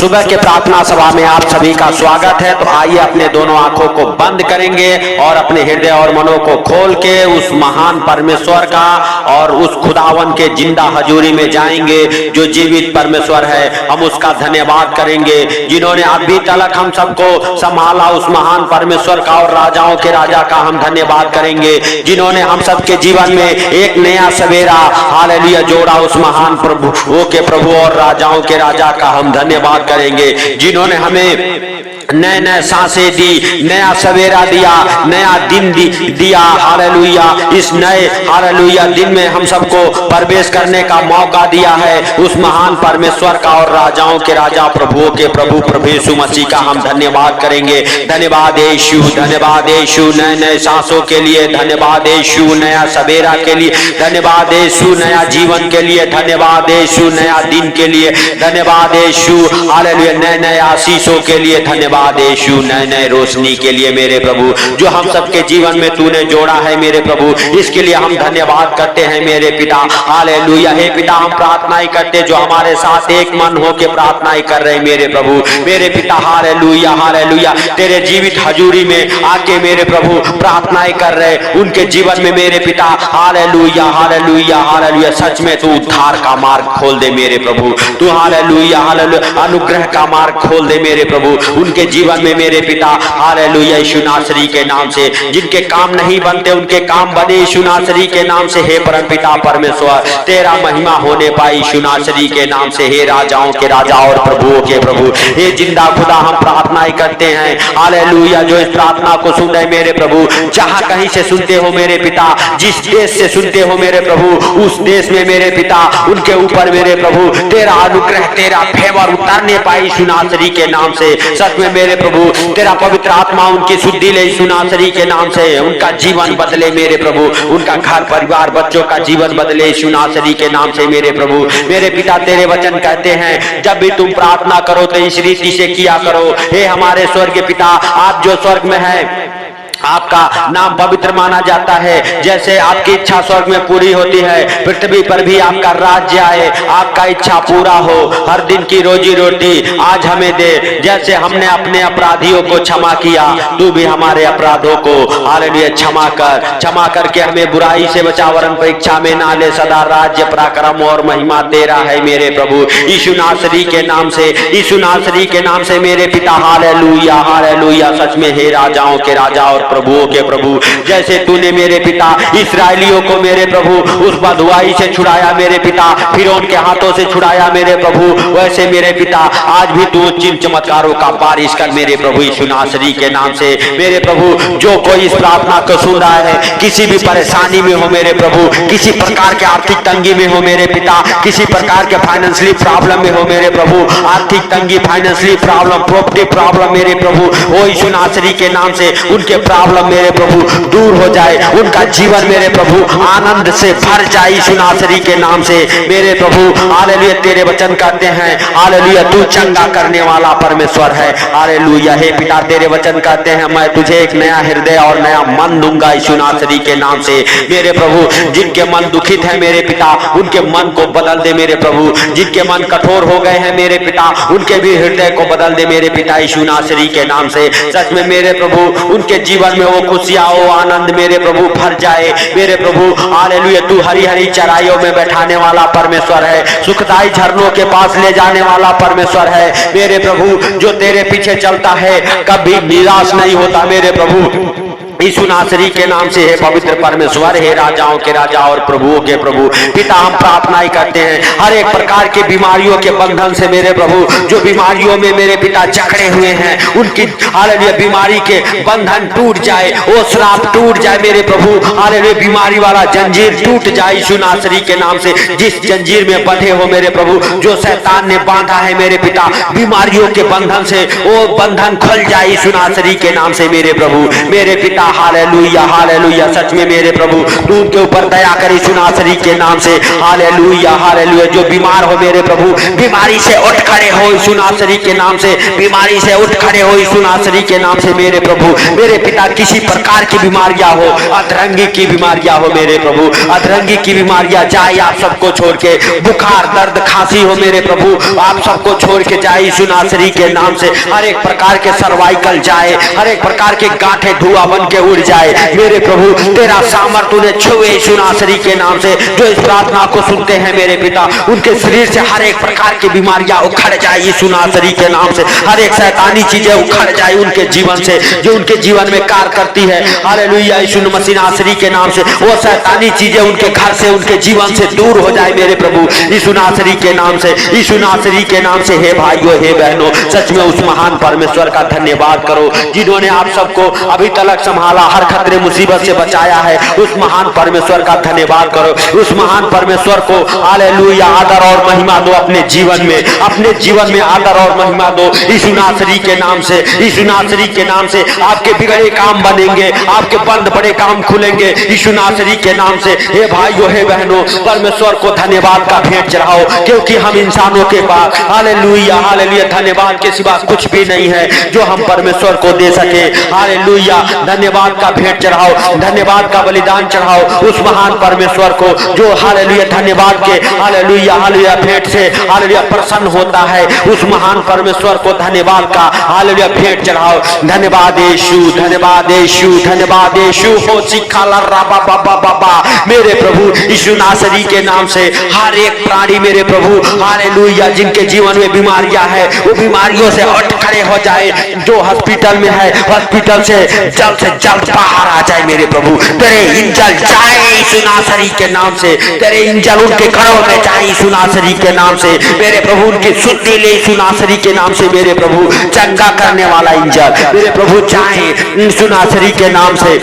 सुबह के प्रार्थना सभा में आप सभी का स्वागत है। तो आइए अपने दोनों आंखों को बंद करेंगे और अपने हृदय और मनों को खोल के उस महान परमेश्वर का और उस खुदावन के जिंदा हजूरी में जाएंगे जो जीवित परमेश्वर है। हम उसका धन्यवाद करेंगे जिन्होंने अभी तक हम सबको संभाला। उस महान परमेश्वर का और राजाओं के राजा का हम धन्यवाद करेंगे जिन्होंने हम सबके जीवन में एक नया सवेरा हालेलुया जोड़ा। उस महान प्रभु के प्रभु और राजाओं के राजा का हम धन्यवाद करेंगे जिन्होंने हमें नए नए सांसें दी, नया सवेरा दिया, नया दिन दिया हालेलुया। इस नए हालेलुया दिन में हम सबको प्रवेश करने का मौका दिया है। उस महान परमेश्वर का और राजाओं के राजा प्रभुओं के प्रभु प्रभु यीशु मसीह का हम धन्यवाद करेंगे। धन्यवाद यीशु, धन्यवाद यीशु नए नए सांसों के लिए, धन्यवाद यीशु नया सवेरा के लिए, धन्यवाद यीशु नया जीवन के लिए, धन्यवाद यीशु नया दिन के लिए, धन्यवाद यीशु हालेलुया नए नए आशीषों के लिए, धन्यवाद यीशु नए नए रोशनी के लिए मेरे प्रभु जो हम सबके जीवन में तूने जोड़ा है मेरे प्रभु। इसके लिए हम धन्यवाद करते हैं मेरे पिता हालेलुया। हे पिता हम प्रार्थना ही करते जो हमारे साथ एक मन हो के प्रार्थना ही कर रहे मेरे प्रभु मेरे पिता हालेलुया हालेलुया। तेरे जीवित हजूरी में आके मेरे प्रभु प्रार्थना ही कर रहे उनके जीवन में मेरे पिता हालेलुया हालेलुया हालेलुया। सच में तू उद्धार का मार्ग खोल दे मेरे प्रभु, तू हालेलुया हालेलुया अनुग्रह का मार्ग खोल दे मेरे प्रभु उनके जीवन में मेरे पिता हालेलुया। यीशु नासरी के नाम से जिनके काम नहीं बनते उनके काम बने यीशु नासरी के नाम से। हे परम पिता परमेश्वर तेरा महिमा होने पाई यीशु नासरी के नाम से। हे राजाओं के राजा और प्रभुओं के प्रभु हे जिंदा खुदा हम प्रार्थना ही करते हैं हालेलुया। जो इस प्रार्थना को सुन रहे मेरे प्रभु जहां कहीं से सुनते हो मेरे पिता, जिस देश से सुनते हो मेरे प्रभु उस देश में मेरे पिता उनके ऊपर मेरे प्रभु तेरा अनुग्रह तेरा फेवर उतारने पाई यीशु नासरी के नाम से। सच में मेरे प्रभु तेरा पवित्र आत्मा उनकी शुद्धि ले यीशु नासरी के नाम से। उनका जीवन बदले मेरे प्रभु, उनका घर परिवार बच्चों का जीवन बदले यीशु नासरी के नाम से मेरे प्रभु मेरे पिता। तेरे वचन कहते हैं जब भी तुम प्रार्थना करो तो इस रीति से किया करो। हे हमारे स्वर्गीय पिता आप जो स्वर्ग में है आपका नाम पवित्र माना जाता है। जैसे आपकी इच्छा स्वर्ग में पूरी होती है पृथ्वी पर भी आपका राज्य आए, आपका इच्छा पूरा हो। हर दिन की रोजी रोटी आज हमें दे। जैसे हमने अपने अपराधियों को क्षमा किया तू भी हमारे अपराधों को हालेलुया क्षमा करके हमें बुराई से बचा वरन परीक्षा में ना ले। सदा राज्य पराक्रम और महिमा तेरा है मेरे प्रभु यीशु नासरी के नाम से, यीशु नासरी के नाम से मेरे पिता हालेलुया हालेलुया। सच में हे राजाओं के राजा और प्रभुओं के प्रभु जैसे तूने मेरे पिता इस्राएलियों को मेरे प्रभु उस बदुआई से छुड़ाया मेरे पिता, फिरौन के हाथों से छुड़ाया मेरे प्रभु, वैसे मेरे पिता आज भी तू चिन्ह चमत्कारों का बारिश कर मेरे प्रभु यीशु नासरी के नाम से। मेरे प्रभु जो कोई इस प्रार्थना को सुन रहा है किसी भी परेशानी में हो मेरे प्रभु, किसी प्रकार के आर्थिक तंगी में हो मेरे पिता, किसी प्रकार के फाइनेंशियली प्रॉब्लम में हो मेरे प्रभु, आर्थिक तंगी फाइनेंशियली प्रॉब्लम प्रॉपर्टी प्रॉब्लम मेरे प्रभु वो यीशु नासरी के नाम से उनके प्रॉब्लम मेरे प्रभु दूर हो जाए। उनका जीवन मेरे प्रभु आनंद से भर जाए यीशु नासरी के नाम से मेरे प्रभु हालेलुया। तेरे वचन कहते हैं हालेलुया तू चंगा करने वाला परमेश्वर है हालेलुया। हे पिता तेरे वचन कहते हैं मैं तुझे एक नया हृदय और नया मन दूंगा यीशु नासरी के नाम से मेरे प्रभु। जिनके मन दुखित है मेरे पिता उनके मन को बदल दे मेरे प्रभु, जिनके मन कठोर हो गए हैं मेरे पिता उनके भी हृदय को बदल दे मेरे पिता यीशु नासरी के नाम से। सच में मेरे प्रभु उनके जीवन में वो खुशियां वो आनंद मेरे प्रभु भर जाए मेरे प्रभु हालेलुया। तू हरी हरी चराइयों में बैठाने वाला परमेश्वर है, सुखदाई झरनों के पास ले जाने वाला परमेश्वर है मेरे प्रभु। जो तेरे पीछे चलता है कभी निराश नहीं होता मेरे प्रभु यीशु नासरी के नाम से। हे पवित्र परमेश्वर हे राजाओं के राजा और प्रभुओं के प्रभु पिता हम प्रार्थना ही करते हैं हर एक प्रकार के बीमारियों के बंधन से मेरे प्रभु जो बीमारियों में मेरे पिता जकड़े हुए हैं उनकी हालेलुया बीमारी के बंधन टूट जाए, वो श्राप टूट जाए मेरे प्रभु हालेलुया। बीमारी वाला जंजीर टूट जाए यीशु नासरी के नाम से। जिस जंजीर में बंधे हो मेरे प्रभु जो शैतान ने बांधा है मेरे पिता बीमारियों के बंधन से वो बंधन खुल जाए यीशु नासरी के नाम से मेरे प्रभु मेरे पिता हालेलुया हालेलुया। सच में मेरे प्रभु तू उनके ऊपर दया कर यीशु नासरी के नाम से, हालेलुया हालेलुया। जो बीमार हो मेरे प्रभु, बीमारी से उठ खड़े हो यीशु नासरी के नाम से, बीमारी से उठ खड़े हो यीशु नासरी के नाम से मेरे प्रभु। मेरे पिता किसी प्रकार की बीमारियां हो, अधरंगी की बीमारियां हो मेरे प्रभु, अधरंगी की बीमारियां जाए आप सबको छोड़ के, बुखार दर्द खांसी हो मेरे प्रभु आप सबको छोड़ के जाए यीशु नासरी के नाम से। हर एक प्रकार के सर्वाइकल जाए, हर एक प्रकार के गांठे धुआं बन के उड़ जाए मेरे प्रभु। तेरा सामर्थ्य उन्हें छुए यीशु नासरी के नाम से। जो इस प्रार्थना को सुनते हैं मेरे पिता, उनके शरीर से हर एक प्रकार की बीमारियां उखड़ जाए यीशु नासरी के नाम से। हर एक शैतानी चीजें उखड़ जाए उनके जीवन से, जो उनके जीवन में कार्य करती है, हालेलुया यीशु मसीह नासरी के नाम से। वो शैतानी चीजें उनके घर से, उनके जीवन से दूर हो जाए मेरे प्रभु यीशु नासरी के नाम से, यीशु नासरी के नाम से। हे भाइयों हे बहनों, सच में उस महान परमेश्वर का धन्यवाद करो जिन्होंने आप सबको अभी तक संभाला, हर खतरे मुसीबत से बचाया है। उस महान परमेश्वर का धन्यवाद करो, उस महान परमेश्वर को हालेलुया आदर और महिमा दो अपने जीवन में, अपने जीवन में आदर और महिमा दो यीशु नासरी के नाम से, यीशु नासरी के नाम से। आपके बिगड़े काम बनेंगे, आपके बंद पड़े काम खुलेंगे यीशु नासरी के नाम से। हे भाइयों हे बहनों, परमेश्वर को धन्यवाद का भेंट चढ़ाओ, क्योंकि हम इंसानों के पास हालेलुया हालेलुया धन्यवाद के सिवा कुछ भी नहीं है जो हम परमेश्वर को दे सके। हालेलुया धन्यवाद का भेंट चढ़ाओ, धन्यवाद का बलिदान चढ़ाओ उस महान परमेश्वर को जो हालेलुया धन्यवाद के हालेलुया हालेलुया भेंट से हालेलुया प्रसन्न होता है। उस महान परमेश्वर को धन्यवाद का हालेलुया भेंट चढ़ाओ। धन्यवाद यीशु, धन्यवाद यीशु, धन्यवाद यीशु। हो सिखाला राबा बाबा बाबा मेरे प्रभु यीशु नासरी के नाम से। हर एक प्राणी मेरे प्रभु हालेलुया जिनके जीवन में बीमारियां है, वो बीमारियों से उठ खड़े हो जाए। जो हॉस्पिटल में है, हॉस्पिटल से जल्द बाहर आ जाए मेरे प्रभु। तेरे इंजल जाए यीशु नासरी के नाम से, तेरे इंजल उनके घरों में जाए यीशु नासरी के नाम से मेरे प्रभु। उनकी सुधि ले यीशु नासरी के नाम से मेरे प्रभु। चंगा करने वाला इंजल मेरे प्रभु जाए यीशु नासरी के नाम से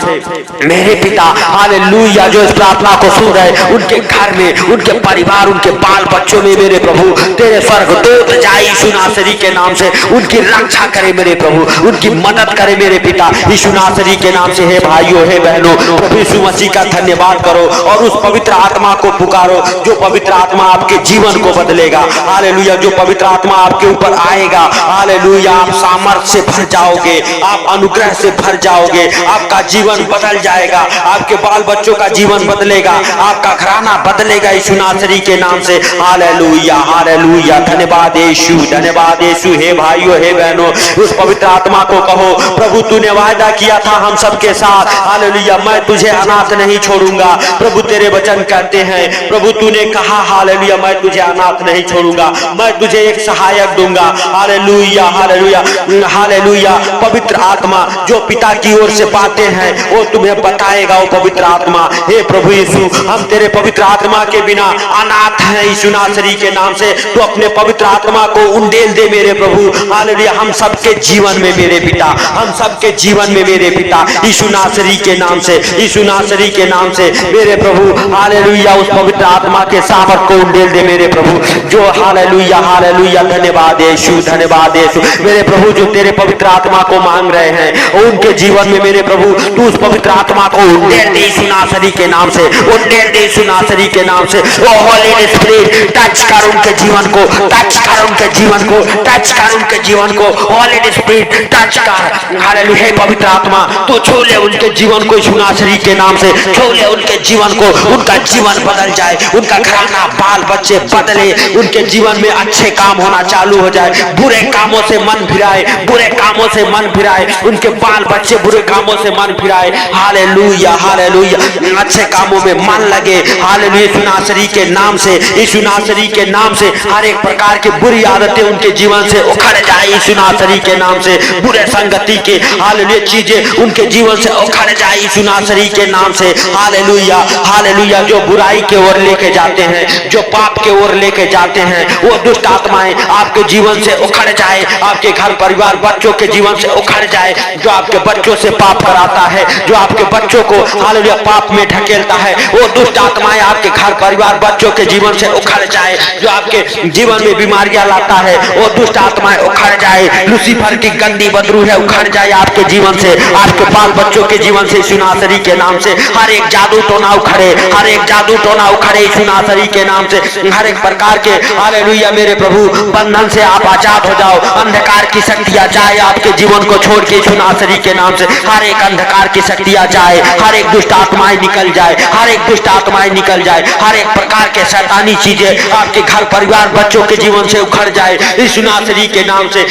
मेरे पिता। हालेलुया जो इस प्रार्थना को सुन रहे, उनके घर में, उनके परिवार, उनके बाल बच्चों में मेरे प्रभु तेरे स्वर्गदूत जाए यीशु नासरी के नाम से। उनकी रक्षा करे मेरे प्रभु, उनकी मदद करे मेरे पिता यीशु नासरी के नाम से। हे भाइयों हे बहनों, प्रभु यीशु मसीह का धन्यवाद करो और उस पवित्र आत्मा को पुकारो जो पवित्र आत्मा आपके जीवन को बदलेगा। हालेलुया जो पवित्र आत्मा आपके ऊपर आएगा, हालेलुया आप सामर्थ्य से भर जाओगे, आप अनुग्रह से भर जाओगे, आपका जीवन बदल जाएगा, आपके बाल बच्चों का जीवन बदलेगा, आपका घराना बदलेगा यीशु नासरी के नाम से। हालेलुया हालेलुया धन्यवाद यीशु, धन्यवाद यीशु। हे भाइयों हे बहनों, उस पवित्र आत्मा को कहो, प्रभु तूने वायदा किया था हम सबके साथ, हालेलुया मैं तुझे अनाथ नहीं छोड़ूंगा। प्रभु तेरे वचन कहते हैं, प्रभु तूने कहा हालेलुया मैं तुझे अनाथ नहीं छोड़ूंगा, मैं तुझे एक सहायक दूंगा। Hallelujah hallelujah hallelujah. पवित्र आत्मा जो पिता की ओर से बातें हैं वो तुम्हें बताएगा, वो पवित्र आत्मा। हे प्रभु यीशु हम तेरे पवित्र आत्मा के बिना अनाथ हैं यीशु नासरी के नाम से। तो अपने पवित्र आत्मा को उंडेल दे मेरे प्रभु। हालेलुया हम सबके जीवन में मेरे पिता, हम सबके जीवन में मेरे पिता यीशु नासरी के नाम से, यीशु नासरी के नाम से मेरे प्रभु। हालेलुया उस पवित्र आत्मा के सामर्थ को उंडेल दे मेरे प्रभु जो हालेलुया हालेलुया धन्यवाद यीशु, धन्यवाद यीशु। मेरे प्रभु जो तेरे पवित्र आत्मा को मांग रहे हैं उनके जीवन में मेरे प्रभु तू उस पवित्र आत्मा को उंडेल दे यीशु नासरी के नाम से, उंडेल दे यीशु नासरी के नाम से। ओ होली स्पिरिट टच कर उनके जीवन को, टच कर उनके जीवन को, टच कर उनके जीवन को। होली स्पिरिट टच कर। हालेलुया पवित्र आत्मा तू छू ले उनके जीवन को यीशु नासरी के नाम से, छू ले उनके जीवन को, उनका जीवन बदल जाए, उनका घराना बाल बच्चे बदले, उनके जीवन में अच्छे काम होना चालू हो जाए, बुरे कामों से मन फिराए, बुरे कामों से मन फिराए, उनके बाल बच्चे बुरे कामों से मन फिराए। हालेलुया हालेलुया अच्छे कामों में मन लगे। हालेलुया यीशु नासरी के नाम से, यीशु नासरी के नाम से हर एक प्रकार की बुरी आदतें उनके जीवन से उखड़ जाए यीशु नासरी के नाम से। बुरे संगति के हालेलुया चीजें उनके जीवन से उखड़ जाए यीशु नासरी के नाम से। हालेलुया हालेलुया जो बुराई के ओर लेके जाते हैं, जो पाप के ओर लेके जाते हैं, वो दुष्ट आत्माएं आपके जीवन से उखड़ जाए, आपके घर परिवार बच्चों के जीवन से उखड़ जाए। जो आपके बच्चों से पाप कराता है, जो आपके बच्चों को हालेलुया पाप में ढकेलता है, वो दुष्ट आत्माएं आपके घर परिवार बच्चों के जीवन से उखड़ जाए। जो आपके जीवन में बीमारियां लाता है वो दुष्ट आत्माएं उखड़ जाए। लूसीफर की गंदी बदरू है उखड़ जाए आपके जीवन से, आपके बाल बच्चों के जीवन से यीशु नासरी के नाम से हर एक जादू टोना उखड़े, हर एक जादू टोना उखड़े यीशु नासरी के नाम से। हर एक प्रकार के हालेलुया मेरे प्रभु बंधन से आप आजाद हो जाओ। अंधकार की शक्तियां जाए आपके जीवन को छोड़ के यीशु नासरी के नाम से। हर एक अंधकार की शक्तियां जाए, हर एक दुष्ट आत्माएं निकल जाए, हर एक दुष्ट आत्माएं निकल जाए, हर एक प्रकार के शैतानी चीजें आपके घर परिवार बच्चों के जीवन से उखड़ जाए यीशु नासरी के नाम से,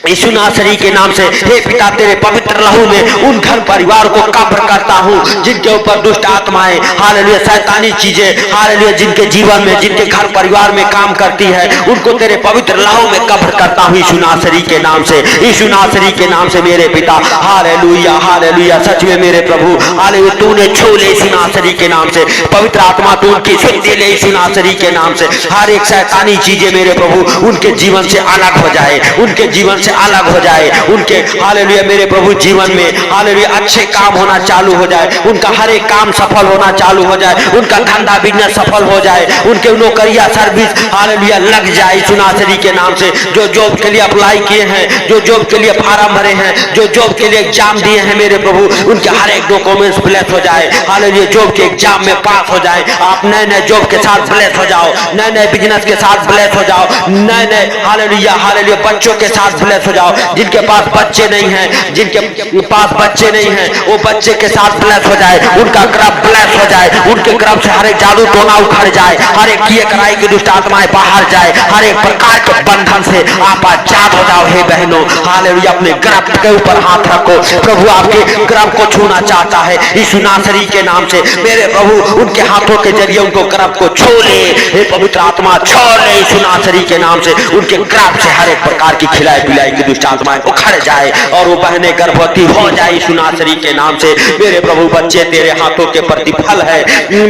यीशु नासरी के नाम से। हे पिता तेरे पवित्र लहू में उन घर परिवार को कब्र करता हूँ जिनके ऊपर दुष्ट आत्माएं हालेलुया शैतानी चीजें हालेलुया जिनके जीवन में जिनके घर परिवार में काम करती है उनको तेरे पवित्र लहू में कब्र करता हूँ यीशु नासरी के नाम से, यीशु नासरी के नाम से मेरे पिता। हालेलुया हालेलुया सच में मेरे प्रभु हालेलुया तूने छू ले यीशु नासरी के नाम से। पवित्र आत्मा तू उनकी सुधि ले यीशु नासरी के नाम से। हर एक शैतानी चीजें मेरे प्रभु उनके जीवन से अलग हो जाए, उनके जीवन से अलग हो जाए, उनके हालेलुया मेरे प्रभु जीवन में हालेलुया अच्छे काम होना चालू हो जाए, उनका हर एक काम सफल होना चालू हो जाए, उनका धंधा बिजनेस सफल हो जाए, उनके नौकरियां सर्विस हालेलुया लग जाए यीशु नासरी के नाम से। जो जॉब के लिए अप्लाई किए हैं, जो जॉब के लिए फार्म भरे हैं, जो जॉब के लिए एग्जाम दिए हैं मेरे प्रभु उनके हर एक डॉक्यूमेंट्स ब्लेस हो जाए हालेलुया। जॉब के एग्जाम में पास हो जाए, आप नए नए जॉब के साथ ब्लेस हो जाओ, नए नए बिजनेस के साथ ब्लेस हो जाओ, नए नए हालेलुया हालेलुया बच्चों के साथ ब्लेस हो जाओ। जिनके पास बच्चे नहीं हैं, जिनके पास बच्चे नहीं हैं वो बच्चे के साथ ब्लेस हो जाए, उनका गर्भ ब्लेस हो जाए, उनके गर्भ से हर एक जादू टोना उखड़ जाए, हर एक किए कराई की दुष्ट आत्माएं बाहर जाए, हर एक प्रकार के बंधन से आप आजाद हो जाओ। हे बहनों हालेलुया अपने गर्भ के ऊपर हाथ रखो, प्रभु आपके गर्भ को छूना चाहता है यीशु नासरी के नाम से। मेरे प्रभु उनके हाथों के जरिए उनको गर्भ को छू ले, हे पवित्र आत्मा छू ले यीशु नासरी के नाम से। उनके गर्भ से हर एक प्रकार की खिलाई पिलाई की दुष्ट आत्माएं उखड़ जाए और वो बहने गर्भवती हो जाए यीशु नासरी के नाम से। मेरे प्रभु बच्चे तेरे हाथों के प्रतिफल है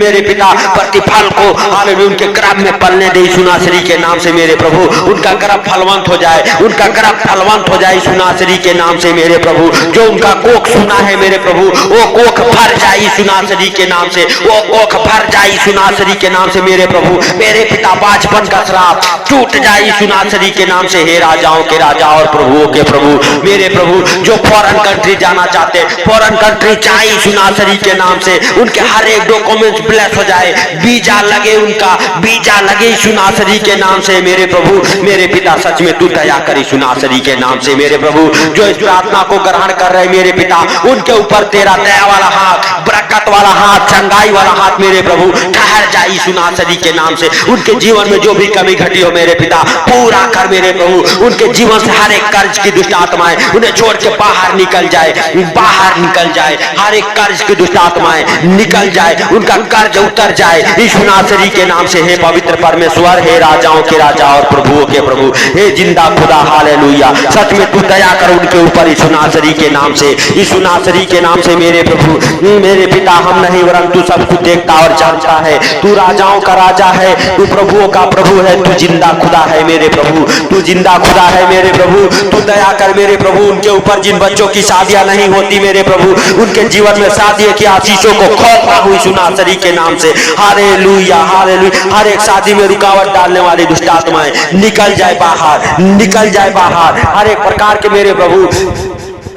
मेरे पिता, प्रतिफल को हालेलुया उनके गर्भ में पलने दे यीशु नासरी के नाम से। मेरे प्रभु उनका गर्भ फलवंत हो जाए, उनका गर्भ फलवंत हो जाए यीशु नासरी के नाम से। मेरे प्रभु जो उनका कोख सुना है मेरे प्रभु वो कोख भर जाए यीशु नासरी के नाम से, वो कोख भर जाए यीशु नासरी के नाम से। मेरे प्रभु मेरे पिता बाचपन का श्राप टूट जाए यीशु नासरी के नाम से। हे राजाओं के राजा और प्रभुओं के प्रभु मेरे प्रभु जो फॉरेन कंट्री जाना चाहते फॉरेन कंट्री चाहे यीशु नासरी के नाम से, उनके हर एक डॉक्यूमेंट्स ब्लेस हो जाए, वीजा लगे, उनका वीजा लगे यीशु नासरी के नाम से। मेरे प्रभु मेरे पिता सच में तू दया कर यीशु नासरी के नाम से। मेरे प्रभु जो इस प्रार्थना को ग्रहण कर रहे मेरे पिता उनके ऊपर तेरा दया वाला हाथ, बरकत वाला हाथ, चंगाई वाला हाथ मेरे प्रभु ठहर जाए यीशु नासरी के नाम से। उनके जीवन में जो भी कमी घटी हो मेरे पिता पूरा कर मेरे प्रभु। उनके जीवन से हर एक कर्ज की दुष्ट आत्माएं उन्हें छोड़ के बाहर निकल जाए, बाहर निकल जाए, हर एक कर्ज की दुष्ट आत्माएं निकल जाए, उनका कर्ज उतर जाए यीशु नासरी के नाम से। हे पवित्र परमेश्वर, हे राजाओं के राजा और प्रभुओं के प्रभु, हे जिंदा खुदा हालेलुया सच में तू दया कर उनके ऊपर यीशु नासरी के नाम से, यीशु नासरी के नाम से। मेरे प्रभु मेरे पिता हम नहीं वरन तू सब कुछ देखता और जानता है, तू राजाओं का राजा है, तू प्रभुओं का प्रभु है, तू जिंदा खुदा है मेरे प्रभु, तू जिंदा खुदा है मेरे प्रभु। तू दया कर मेरे प्रभु उनके ऊपर जिन बच्चों की शादियां नहीं होती मेरे प्रभु उनके जीवन में शादी की आशीषों को खोलता हूं यीशु नासरी के नाम से। हालेलुया हालेलुया हर एक शादी में रुकावट डालने वाली दुष्ट आत्माएं निकल जाए बाहर, निकल जाए बाहर, हर एक प्रकार के मेरे प्रभु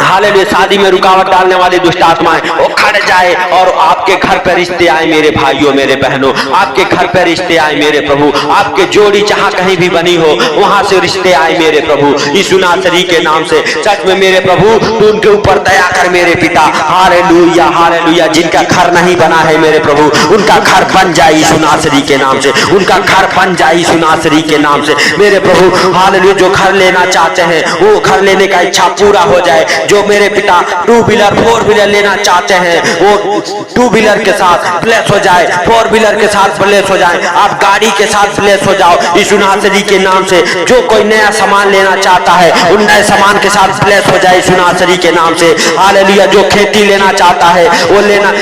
हालेलुया शादी में रुकावट डालने वाली दुष्ट आत्माएं उखड़ जाए और आपके घर पर रिश्ते आए मेरे भाइयों मेरे बहनों, आपके घर पर रिश्ते आए मेरे प्रभु, आपके जोड़ी जहां कहीं भी बनी हो वहां से रिश्ते आए मेरे प्रभु यीशु नासरी के नाम से। सच में मेरे प्रभु तू उनके ऊपर दया कर मेरे पिता। हालेलुया हालेलुया जिनका घर नहीं बना है मेरे प्रभु उनका घर बन जाए यीशु नासरी के नाम से, उनका घर बन जाए यीशु नासरी के नाम से। मेरे प्रभु हालेलुया जो घर लेना चाहते हैं वो घर लेने का इच्छा पूरा हो जाए। जो मेरे पिता 2 व्हीलर 4 व्हीलर लेना चाहते हैं वो 2 व्हीलर के साथ ब्लेस हो जाए, 4 व्हीलर के साथ ब्लेस हो जाए, आप गाड़ी के साथ ब्लेस हो जाओ यीशु नासरी के नाम से। जो कोई नया सामान लेना चाहता है उन नए सामान के साथ ब्लेस हो जाए यीशु नासरी के नाम से। हालेलुया जो खेती लेना चाहता है वो लेना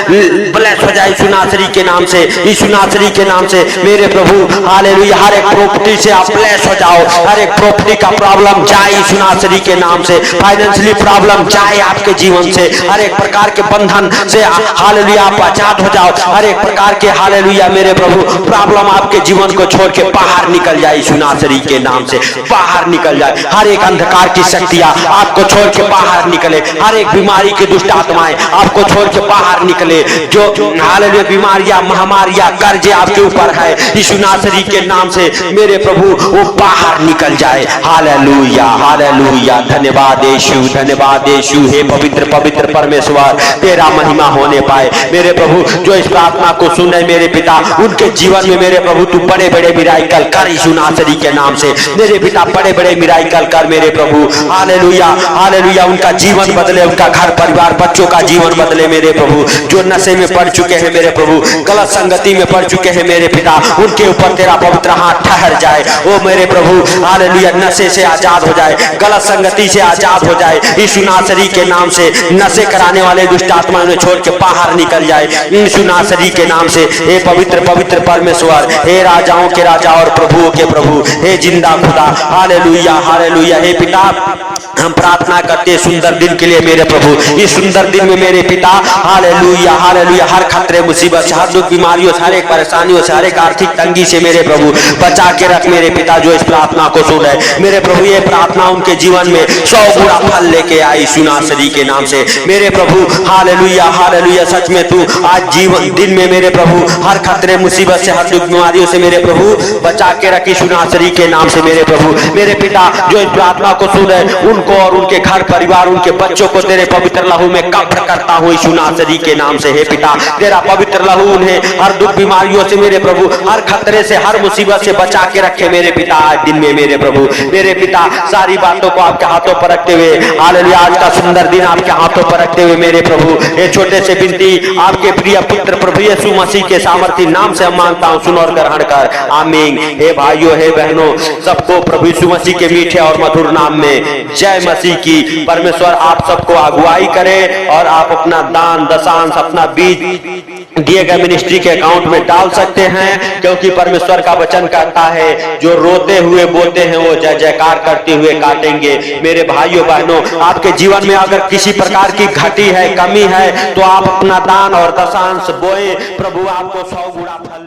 ब्लेस हो जाए यीशु नासरी के नाम से, यीशु नासरी के नाम से। मेरे प्रभु हालेलुया हर एक प्रॉपर्टी से आप ब्लेस हो जाओ, हर एक प्रॉपर्टी का प्रॉब्लम जाए यीशु नासरी के नाम से, फाइनेंशियली प्रॉब्लम प्रॉब्लम जाए आपके जीवन से, हर एक प्रकार के बंधन से हालेलुया आप आजाद हो जाओ, हर एक प्रकार के हालेलुया मेरे प्रभु प्रॉब्लम आपके जीवन को छोड़ के बाहर निकल जाए, यीशु नासरी के नाम से बाहर निकल जाए। हर एक अंधकार की शक्तियां आपको छोड़ के बाहर निकले, हर एक बीमारी की दुष्ट आत्माएं आपको छोड़ के बाहर निकले, जो हालेलुया बीमारियां महामारियां कर्जे आपके ऊपर है, यीशु नासरी के नाम से मेरे प्रभु वो बाहर निकल जाए। हालेलुया हालेलुया, धन्यवाद यीशु, धन्यवाद यीशु। हे पवित्र पवित्र परमेश्वर, तेरा महिमा होने पाए मेरे प्रभु। जो इस प्रार्थना को सुने मेरे पिता, उनके जीवन में मेरे प्रभु तू बड़े बड़े मिराइकल कर यीशु नासरी के नाम से मेरे पिता, बड़े बड़े मिराइकल कर मेरे प्रभु। हालेलुया हालेलुया, उनका जीवन बदले, उनका घर परिवार बच्चों का जीवन बदले मेरे प्रभु। जो नशे में पड़ चुके हैं मेरे प्रभु, गलत संगति में पड़ चुके हैं मेरे पिता, उनके ऊपर तेरा पवित्र हाथ ठहर जाए। ओ मेरे प्रभु हालेलुया, नशे से आजाद हो जाए, गलत संगति से आजाद हो जाए, यीशु नासरी के नाम से नशे कराने वाले दुष्ट आत्मा उन्हें छोड़ के बाहर निकल जाए, यीशु नासरी के नाम से। हे पवित्र पवित्र परमेश्वर, हे राजाओं के राजा और प्रभुओं के प्रभु, हे जिंदा खुदा, हालेलुया हालेलुया। हे पिता, हम प्रार्थना करते हैं सुंदर दिन के लिए मेरे प्रभु। इस सुंदर दिन में मेरे पिता हालेलुया हालेलुया, हर खतरे मुसीबत से, हर दुख बीमारियों से, हर एक परेशानियों से, हर एक आर्थिक तंगी से मेरे प्रभु बचा के रख मेरे पिता। जो इस प्रार्थना को सुन रहे मेरे प्रभु, ये प्रार्थना उनके जीवन में 100 गुना फल लेके आई यीशु नासरी के नाम से मेरे प्रभु। हालेलुया हालेलुया, सच में तू आज जीवन दिन में मेरे प्रभु हर खतरे मुसीबत से, हर दुख बीमारियों से मेरे प्रभु बचा के रख यीशु नासरी के नाम से मेरे प्रभु। मेरे पिता, जो इस प्रार्थना को सुन रहे उनको और उनके घर परिवार, उनके बच्चों को तेरे पवित्र लहू में कब्र करता हूँ यीशु नासरी के नाम से। हे पिता, तेरा पवित्र लहू उन्हें हर दुख बीमारियों से मेरे प्रभु, हर खतरे से, हर मुसीबत से बचा के रखे मेरे पिता। आज दिन में मेरे प्रभु, मेरे पिता, सारी बातों को आपके हाथों पर रखते हुए, हालेलुया, आज का सुंदर दिन आपके हाथों पर रखते हुए मेरे प्रभु, ये छोटे से विनती आपके प्रिय पुत्र प्रभु यीशु मसीह के सामर्थी नाम से हम मांगता हूँ, सुन और ग्रहण कर, आमीन। हे भाइयों, हे बहनों, सबको प्रभु यीशु मसीह के मीठे और मधुर नाम में जय मसीह की। परमेश्वर आप सबको अगुवाई करे और आप अपना दान दशांश, अपना बीज दिए गए मिनिस्ट्री के अकाउंट में डाल सकते हैं, क्योंकि परमेश्वर का वचन कहता है जो रोते हुए बोते हैं वो जय जयकार करते हुए काटेंगे। मेरे भाइयों बहनों, आपके जीवन में अगर किसी प्रकार की घटी है, कमी है, तो आप अपना दान और दशांश बोए, प्रभु आपको 100 गुना फल